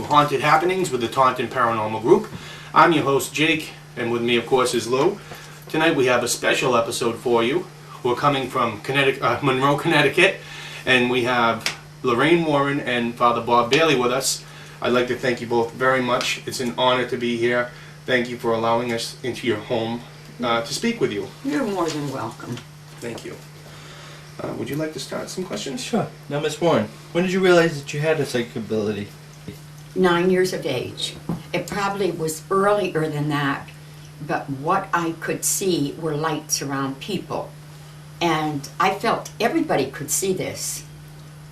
Haunted Happenings with the Taunton Paranormal Group. I'm your host, Jake, and with me, of course, is Lou. Tonight we have a special episode for you. We're coming from Monroe, Connecticut, and we have Lorraine Warren and Father Bob Bailey with us. I'd like to thank you both very much. It's an honor to be here. Thank you for allowing us into your home to speak with you. You're more than welcome. Thank you. Would you like to start some questions? Sure. Now, Miss Warren, when did you realize that you had a psychic ability? 9 years of age. It probably was earlier than that, but what I could see were lights around people. And I felt everybody could see this.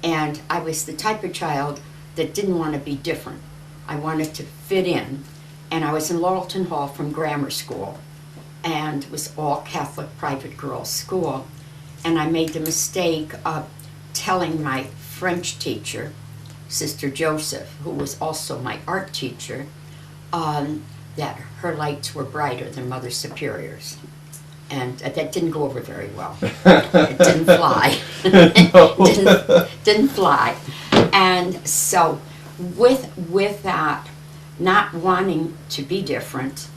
And I was the type of child that didn't want to be different. I wanted to fit in. And I was in Laurelton Hall from grammar school. And it was all Catholic private girls' school. And I made the mistake of telling my French teacher, Sister Joseph, who was also my art teacher, that her lights were brighter than Mother Superior's. And that didn't go over very well. It didn't fly. didn't fly. And so with that, not wanting to be different,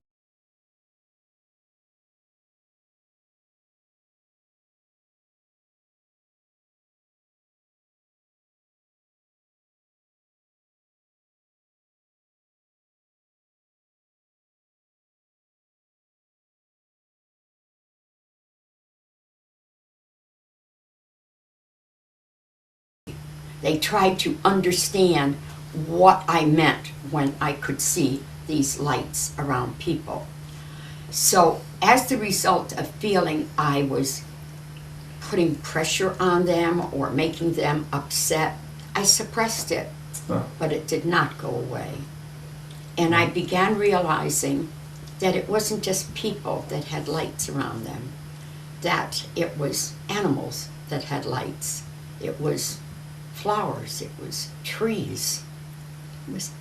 they tried to understand what I meant when I could see these lights around people. So as the result of feeling I was putting pressure on them or making them upset, I suppressed it, but it did not go away. And I began realizing that it wasn't just people that had lights around them, that it was animals that had lights. It was flowers, it was trees, it was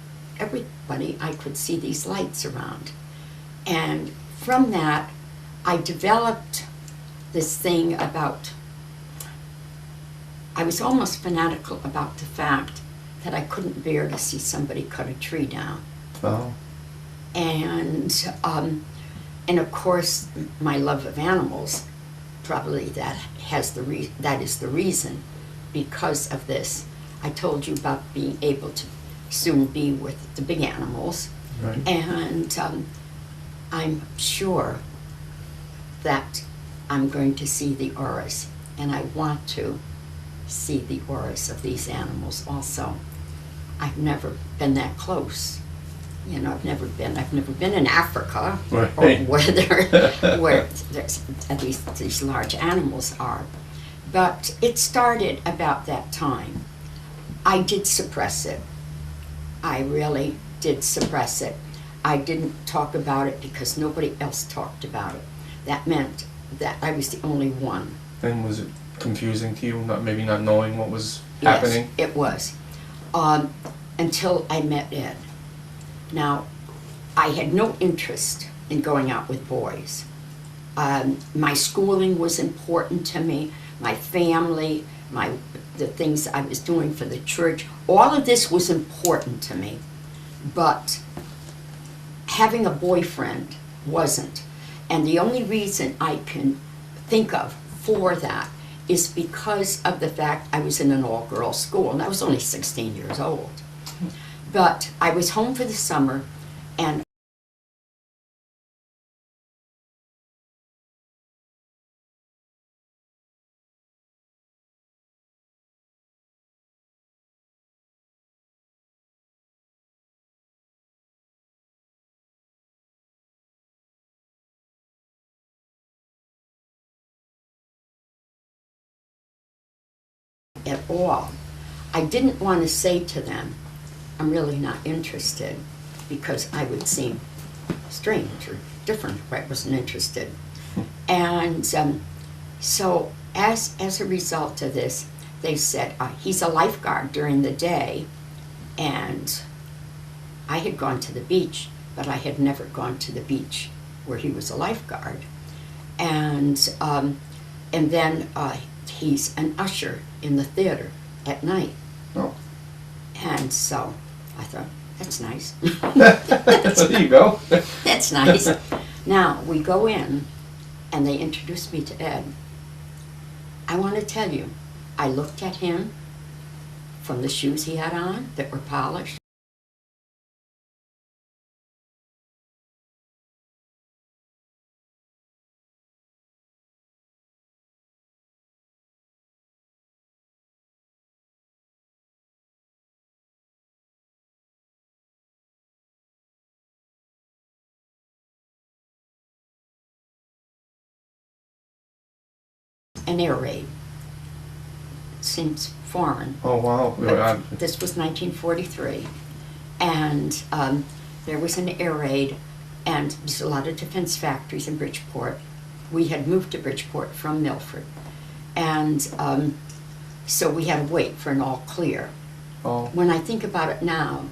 everybody. I could see these lights around. And from that, I developed this thing about, I was almost fanatical about the fact that I couldn't bear to see somebody cut a tree down. Oh. And of course, my love of animals, probably that is the reason. Because of this, I told you about being able to soon be with the big animals. Right. And I'm sure that I'm going to see the auras, and I want to see the auras of these animals also. I've never been that close. You know, I've never been in Africa, Right. or where these large animals are. But it started about that time. I did suppress it. I really did suppress it. I didn't talk about it because nobody else talked about it. That meant that I was the only one. And was it confusing to you, maybe not knowing what was happening? Yes, it was. Until I met Ed. Now, I had no interest in going out with boys. My schooling was important to me. My family, the things I was doing for the church, all of this was important to me. But having a boyfriend wasn't. And the only reason I can think of for that is because of the fact I was in an all-girls school, and I was only 16 years old. But I was home for the summer, and at all. I didn't want to say to them, I'm really not interested, because I would seem strange or different if I wasn't interested. And so as a result of this, they said, he's a lifeguard during the day. And I had gone to the beach, but I had never gone to the beach where he was a lifeguard. And then he's an usher in the theater at night. Oh. And so I thought, that's nice. There you go. That's nice. Now, we go in, and they introduced me to Ed. I want to tell you, I looked at him from the shoes he had on that were polished. An air raid. Seems foreign. Oh wow. But this was 1943, and there was an air raid, and there's a lot of defense factories in Bridgeport. We had moved to Bridgeport from Milford, and so we had to wait for an all clear. Oh. When I think about it now,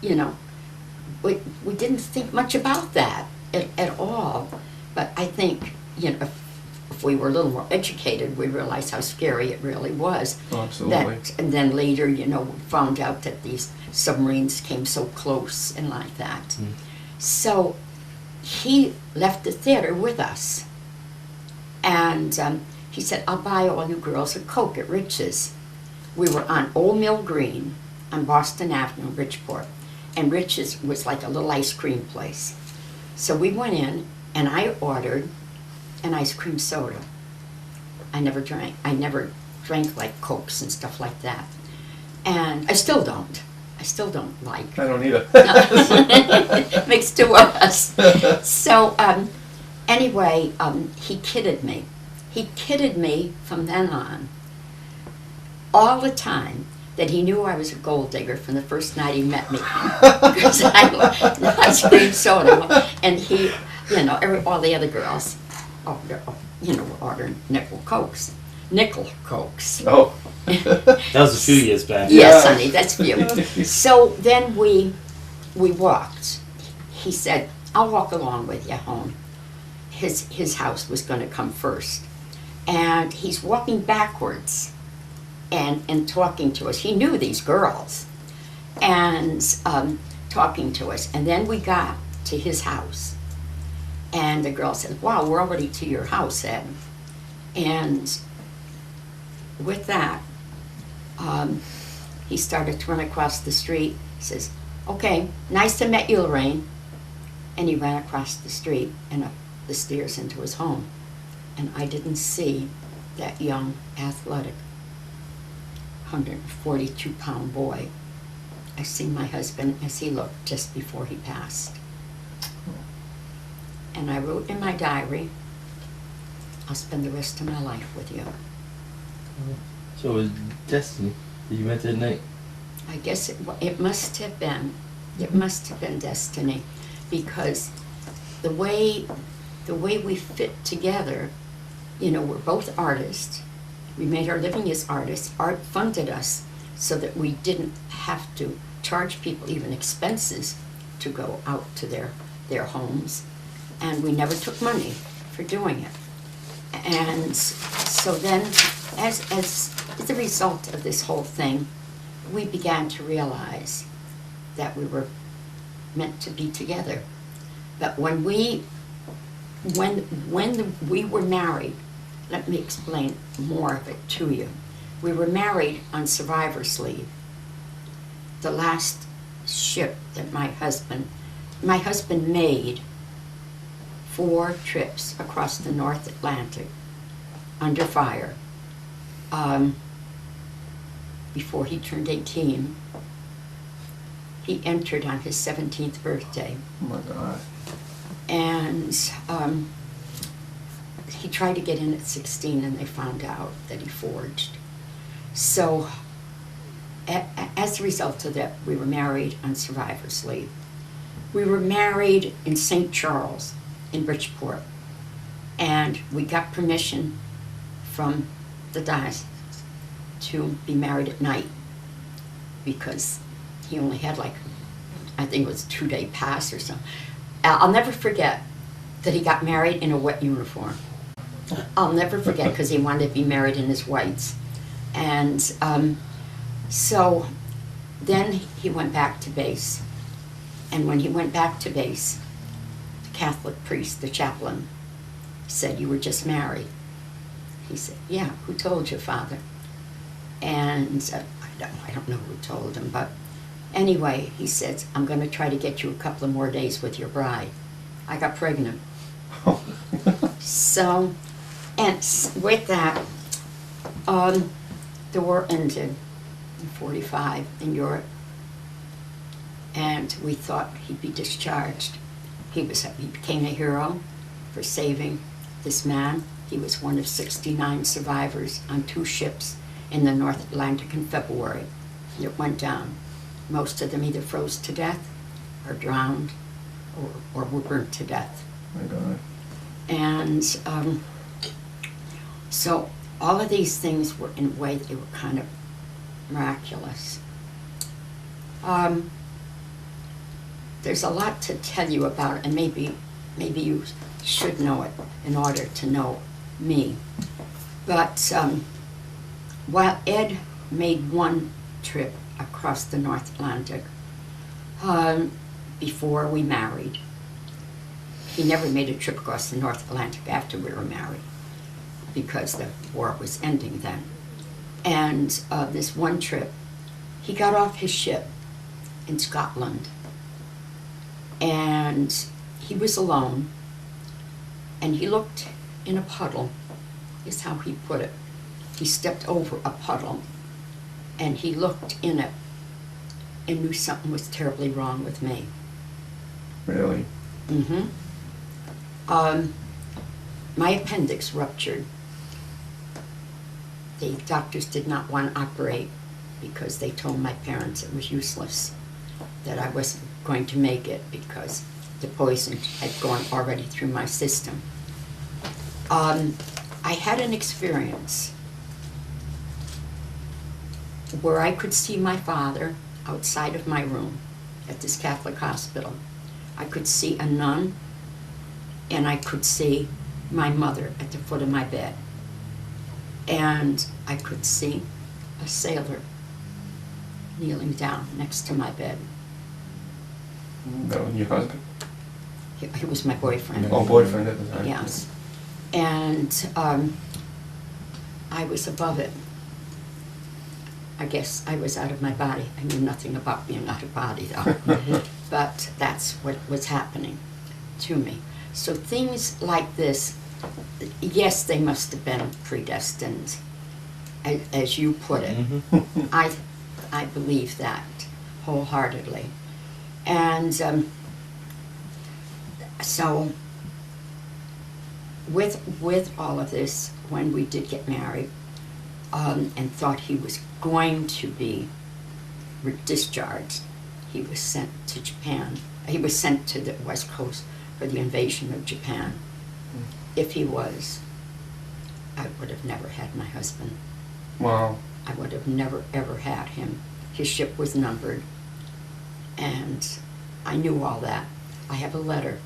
you know, we didn't think much about that at all, but I think, you know, if we were a little more educated, we realized how scary it really was. Oh, absolutely. And then later, you know, we found out that these submarines came so close and like that. Mm. So he left the theater with us. And he said, I'll buy all you girls a Coke at Rich's. We were on Old Mill Green on Boston Avenue, Bridgeport. And Rich's was like a little ice cream place. So we went in, and I ordered an ice cream soda. I never drank like Cokes and stuff like that. And I still don't. I still don't like. I don't either. Makes two of us. So anyway, he kidded me. He kidded me from then on. All the time that he knew I was a gold digger from the first night he met me. Because I liked ice cream soda. And he, you know, all the other girls, you know, ordering nickel Cokes. Oh. That was a few years back. Yes, Yeah. honey, that's few. So then we walked. He said, I'll walk along with you home. His house was going to come first. And he's walking backwards and talking to us. He knew these girls. And talking to us. And then we got to his house. And the girl said, wow, we're already to your house, Ed. And with that, he started to run across the street. He says, okay, nice to meet you, Lorraine. And he ran across the street and up the stairs into his home. And I didn't see that young, athletic, 142-pound boy. I seen my husband as he looked just before he passed. And I wrote in my diary, I'll spend the rest of my life with you. So it was destiny that you met that night. I guess it must have been. It must have been destiny, because the way we fit together, you know, we're both artists. We made our living as artists. Art funded us so that we didn't have to charge people even expenses to go out to their homes. And we never took money for doing it. And so then, as the result of this whole thing, we began to realize that we were meant to be together. But when we were married, let me explain more of it to you. We were married on survivor's leave. The last ship that my husband made 4 trips across the North Atlantic under fire before he turned 18. He entered on his 17th birthday. Oh my God. And he tried to get in at 16 and they found out that he forged. So as a result of that, we were married on survivor's leave. We were married in St. Charles in Bridgeport, and we got permission from the diocese to be married at night because he only had like, I think it was a 2-day pass or something. I'll never forget that he got married in a wet uniform. I'll never forget, because he wanted to be married in his whites. And so then he went back to base, And when he went back to base, the Catholic priest, the chaplain, said, "You were just married." He said, "Yeah, who told you, Father?" And I don't know who told him, but anyway, he said, "I'm going to try to get you a couple of more days with your bride." I got pregnant. So, and with that, the war ended in 45 in Europe, and we thought he'd be discharged. He became a hero for saving this man. He was one of 69 survivors on 2 ships in the North Atlantic in February. It went down. Most of them either froze to death or drowned or were burnt to death. My God. And so all of these things were, in a way, they were kind of miraculous. There's a lot to tell you about it, and maybe you should know it in order to know me. But while Ed made one trip across the North Atlantic before we married, he never made a trip across the North Atlantic after we were married because the war was ending then. And this one trip, he got off his ship in Scotland, and he was alone, and he looked in a puddle, is how he put it. He stepped over a puddle, and he looked in it and knew something was terribly wrong with me. Really? Mm-hmm. My appendix ruptured. The doctors did not want to operate because they told my parents it was useless, that I wasn't going to make it because the poison had gone already through my system. I had an experience where I could see my father outside of my room at this Catholic hospital. I could see a nun, and I could see my mother at the foot of my bed. And I could see a sailor kneeling down next to my bed. That was your husband? He was my boyfriend. Oh, boyfriend at the time. Yes. And I was above it. I guess I was out of my body. I knew nothing about being out of body, though. But that's what was happening to me. So things like this, yes, they must have been predestined, as you put it. I believe that wholeheartedly. And so with all of this, when we did get married, and thought he was going to be discharged, he was sent to Japan. He was sent to the West Coast for the invasion of Japan. If he was, I would have never had my husband. Wow. I would have never, ever had him. His ship was numbered, and I knew all that. I have a letter.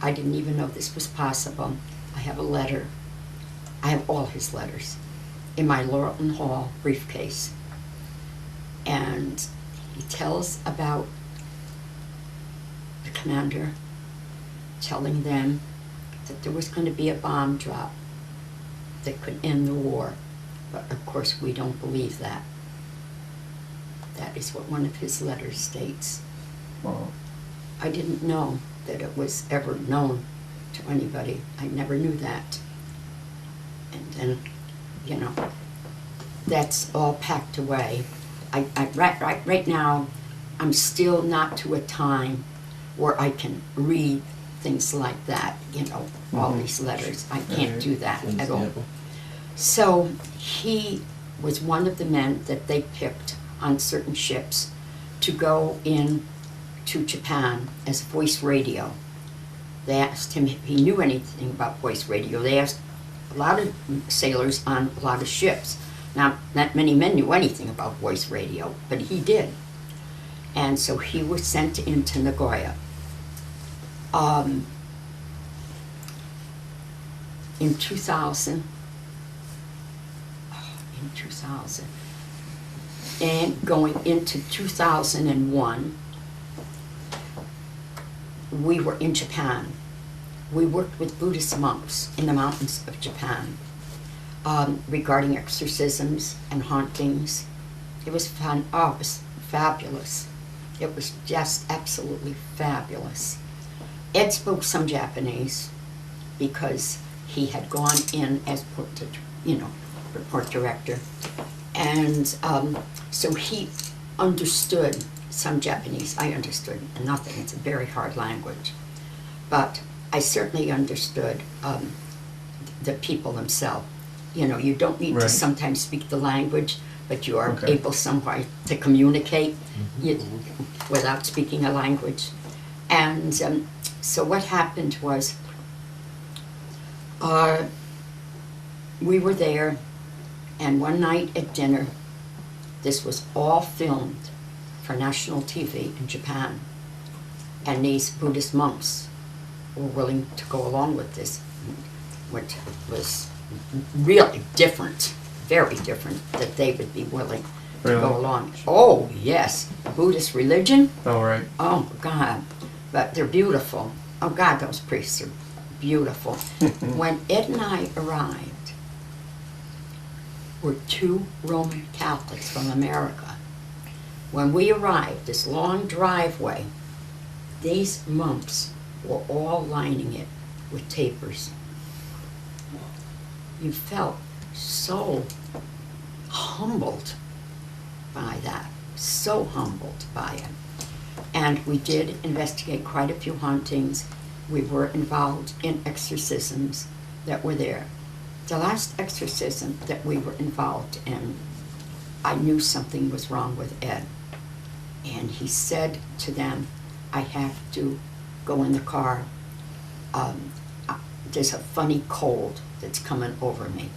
I didn't even know this was possible. I have a letter. I have all his letters in my Laurelton Hall briefcase. And he tells about the commander telling them that there was going to be a bomb drop that could end the war. But of course we don't believe that. That is what one of his letters states. Wow. I didn't know that it was ever known to anybody. I never knew that. And then, you know, that's all packed away. Right now, I'm still not to a time where I can read things like that, you know, all these letters. I can't do that at all. So he was one of the men that they picked on certain ships to go in to Japan as voice radio. They asked him if he knew anything about voice radio. They asked a lot of sailors on a lot of ships. Now, not many men knew anything about voice radio, but he did. And so he was sent into Nagoya. In 2000, and going into 2001, we were in Japan. We worked with Buddhist monks in the mountains of Japan regarding exorcisms and hauntings. It was fun. Oh, it was fabulous. It was just absolutely fabulous. Ed spoke some Japanese because he had gone in as report director, and so he understood some Japanese. I understood nothing. It's a very hard language, but I certainly understood the people themselves. You know, you don't need to Right. sometimes speak the language, but you are Okay. able somehow to communicate without speaking a language. And so what happened was, we were there, and one night at dinner, this was all filmed for national TV in Japan, and these Buddhist monks were willing to go along with this, which was really different, very different, that they would be willing to Really? go along. Oh, yes, Buddhist religion, Oh, right. oh, God, but they're beautiful. Oh, God, those priests are beautiful. When Ed and I arrived, were two Roman Catholics from America. When we arrived, this long driveway, these monks were all lining it with tapers. You felt so humbled by that, so humbled by it. And we did investigate quite a few hauntings. We were involved in exorcisms that were there. The last exorcism that we were involved in, I knew something was wrong with Ed. And he said to them, I have to go in the car. There's a funny cold that's coming over me.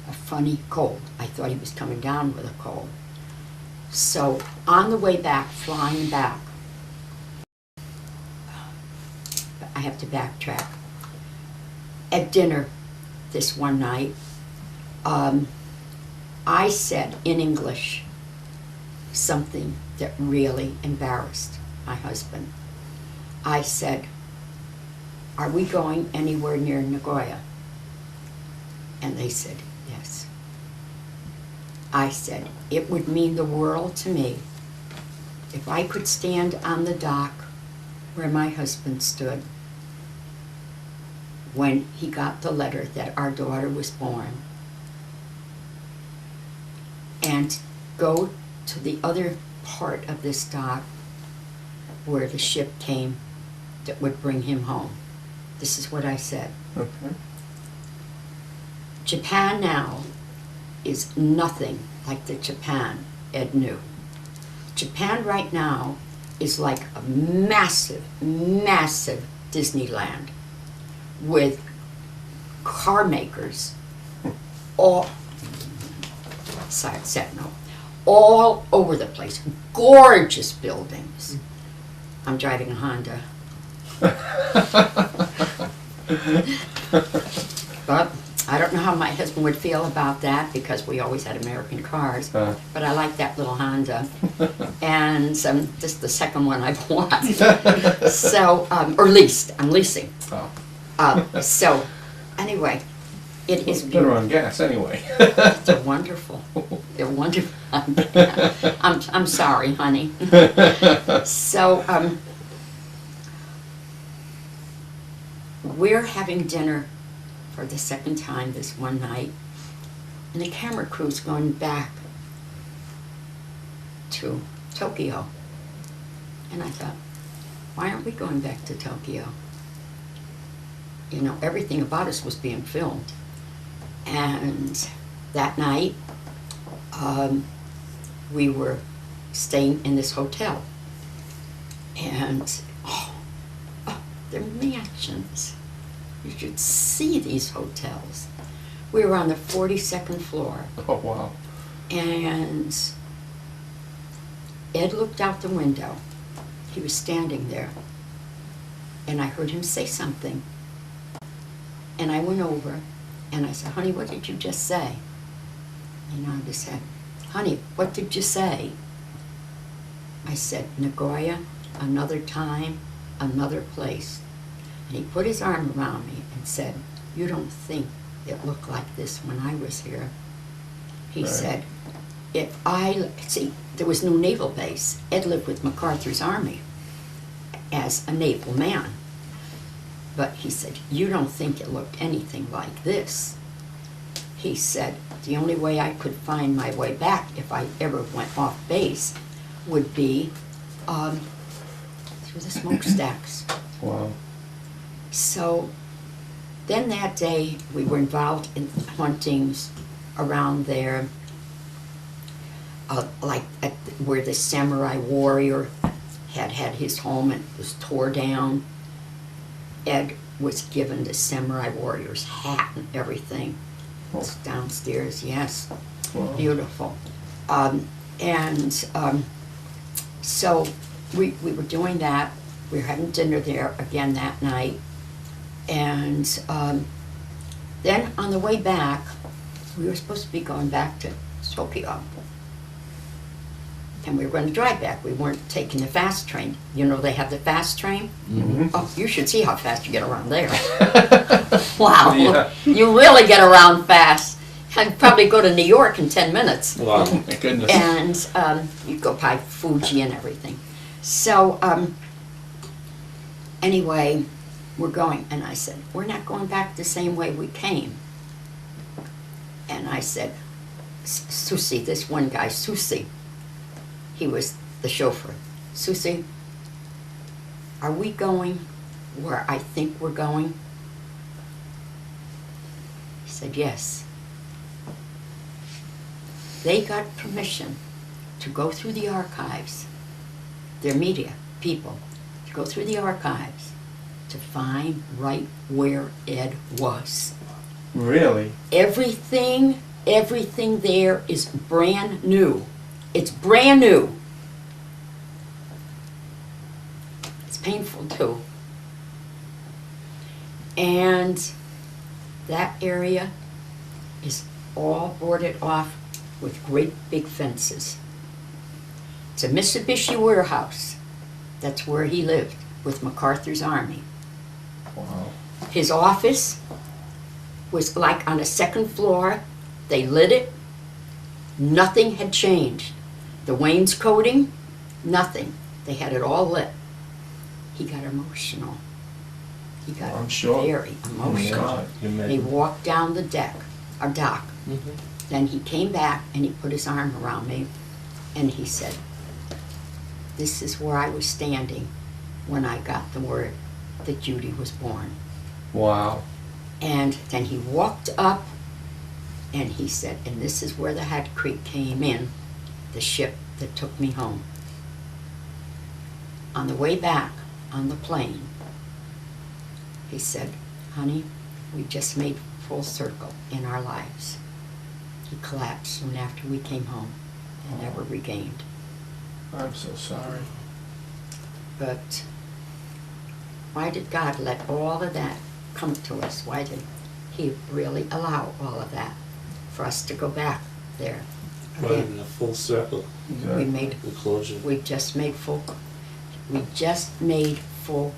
A funny cold. I thought he was coming down with a cold. So on the way back, flying back, I have to backtrack. At dinner this one night, I said in English something that really embarrassed my husband. I said, are we going anywhere near Nagoya? And they said, yes. I said, it would mean the world to me if I could stand on the dock where my husband stood when he got the letter that our daughter was born, and go to the other part of this dock where the ship came that would bring him home. This is what I said. Okay. Japan now is nothing like the Japan Ed knew. Japan right now is like a massive, massive Disneyland with car makers all over the place. Gorgeous buildings. I'm driving a Honda. But I don't know how my husband would feel about that because we always had American cars. But I like that little Honda. And this is the second one I bought. So, or leased. I'm leasing. Oh. So, anyway, it is Better beautiful. on gas anyway. They're wonderful. They're wonderful. I'm sorry, honey. So, we're having dinner for the second time this one night, and the camera crew's going back to Tokyo. And I thought, why aren't we going back to Tokyo? You know, everything about us was being filmed. And that night, we were staying in this hotel. And, they're mansions. You should see these hotels. We were on the 42nd floor. Oh, wow. And Ed looked out the window. He was standing there. And I heard him say something. And I went over and I said, honey, what did you just say? He nodded his head. Honey, what did you say? I said, Nagoya, another time, another place. And he put his arm around me and said, "You don't think it looked like this when I was here?" He Right. said, see, there was no naval base. Ed lived with MacArthur's army as a naval man. But he said, "You don't think it looked anything like this?" He said, "The only way I could find my way back if I ever went off base would be through the smokestacks." Wow. So then that day we were involved in huntings around there, like where the samurai warrior had his home and was tore down. Ed was given the samurai warrior's hat and everything. It's downstairs, yes. Wow. Beautiful. So we were doing that. We were having dinner there again that night. And then on the way back, we were supposed to be going back to Tokyo. And we were going to drive back. We weren't taking the fast train. You know, they have the fast train. Mm-hmm. Oh, you should see how fast you get around there. Wow. Yeah. You really get around fast. I'd probably go to New York in 10 minutes. Wow. Oh my goodness. And you go by Fuji and everything. So anyway, we're going. And I said, "We're not going back the same way we came." And I said, "Susie," this one guy, Susie, he was the chauffeur. "Susie, are we going where I think we're going?" He said, "Yes." They got permission to go through the archives, their media people, to go through the archives to find right where Ed was. Really? Everything there is brand new. It's brand new. It's painful too. And that area is all boarded off with great big fences. It's a Mitsubishi warehouse. That's where he lived with MacArthur's army. Wow. His office was like on a second floor. They lit it. Nothing had changed. The wainscoting, nothing. They had it all lit. He got emotional. He got I'm sure. very Oh my emotional. God. You He made walked down the dock. Then he came back and he put his arm around me and he said, "This is where I was standing when I got the word that Judy was born." Wow. And then he walked up and he said, "And this is where the Hat Creek came in, the ship that took me home." On the way back on the plane, he said, "Honey, we just made full circle in our lives." He collapsed soon after we came home and never regained. I'm so sorry. But why did God let all of that come to us? Why did He really allow all of that for us to go back there right again? in a full circle. We made, The closure. we just made full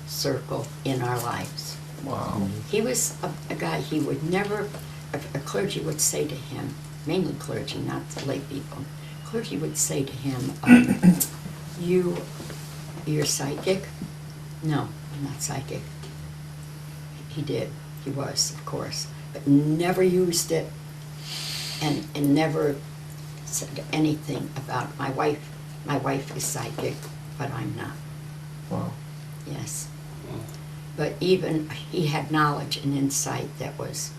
circle in our lives. Wow. He was a guy, he would never, a clergy would say to him, mainly clergy, not lay people, clergy would say to him, you're psychic? "No, I'm not psychic." He did, he was, of course, but never used it and never said anything about my wife. My wife is psychic, but I'm not. Wow. Yes. But even he had knowledge and insight that was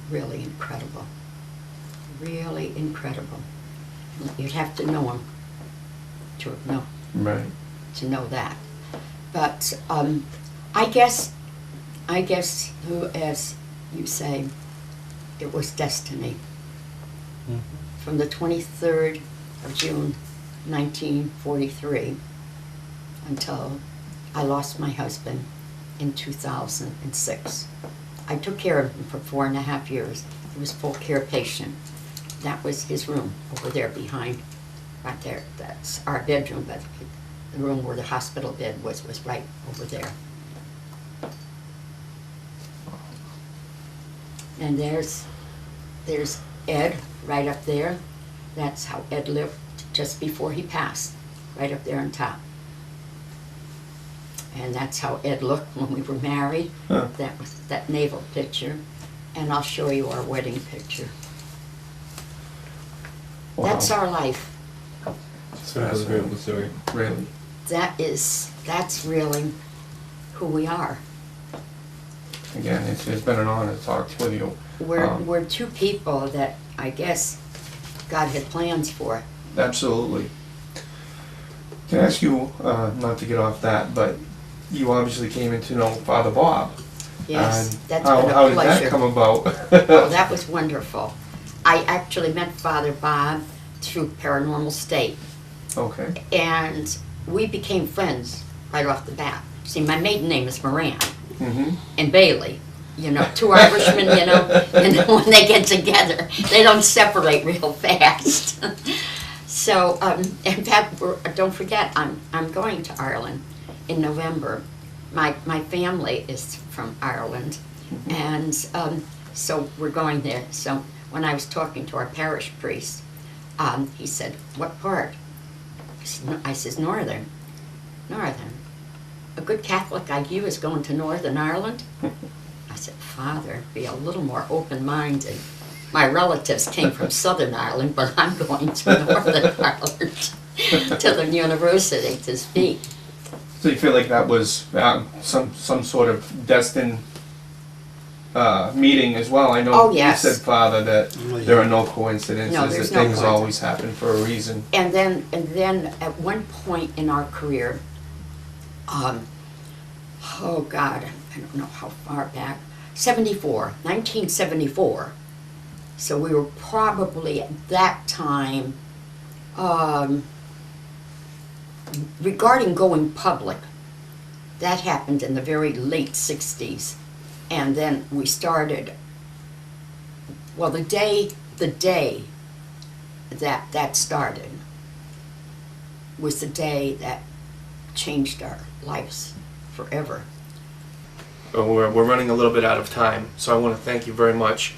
really incredible. Really incredible. You'd have to know him Right. to know that. But I guess, as you say, it was destiny. From the 23rd of June, 1943, until I lost my husband in 2006. I took care of him for 4.5 years. He was full care patient. That was his room over there behind, right there. That's our bedroom, but The room where the hospital bed was right over there. And there's Ed right up there. That's how Ed lived just before he passed, right up there on top. And that's how Ed looked when we were married. Huh. That was that naval picture. And I'll show you our wedding picture. Wow. That's our life. It's an unbelievable story. Really. That's really who we are. Again, it's been an honor to talk with you. We're two people that I guess God had plans for. Absolutely. Can I ask you, not to get off that, but you obviously came in to know Father Bob. Yes, And that's how, been a how did pleasure. that come about? Oh, that was wonderful. I actually met Father Bob through Paranormal State, Okay. and we became friends right off the bat. See, my maiden name is Moran, Mm-hmm. and Bailey. You know, two Irishmen, you know, and when they get together, they don't separate real fast. So, in fact, don't forget, I'm going to Ireland in November. My family is from Ireland, and so we're going there. So when I was talking to our parish priest, he said, "What part?" I says, "Northern." Northern. A good Catholic like you is going to Northern Ireland? I said, "Father, be a little more open-minded. My relatives came from Southern Ireland, but I'm going to Northern Ireland to the university to speak." So you feel like that was some sort of destined meeting as well? I know Oh, yes. you said, Father, that there are no coincidences, No, that there's no things coincidence. always happen for a reason. And then at one point in our career, oh God, I don't know how far back, 1974. So we were probably at that time, regarding going public, that happened in the very late 60s. And then we started, well, the day that started was the day that changed our lives forever. We're running a little bit out of time, so I want to thank you very much.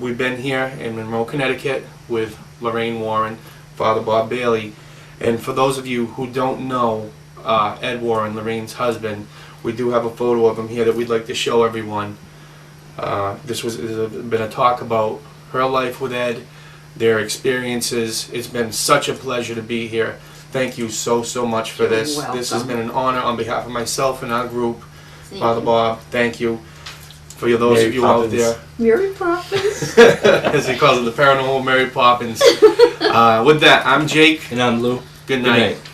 We've been here in Monroe, Connecticut with Lorraine Warren, Father Bob Bailey, and for those of you who don't know Ed Warren, Lorraine's husband, we do have a photo of him here that we'd like to show everyone. This has been a talk about her life with Ed, their experiences. It's been such a pleasure to be here. Thank you so much for this. You're This has welcome. been an honor on behalf of myself and our group. Thank Father you. Bob, thank you. For those Mary of you Poppins. out there, Mary Poppins. as he calls it, the paranormal Mary Poppins. With that, I'm Jake. And I'm Lou. Good Good night. night.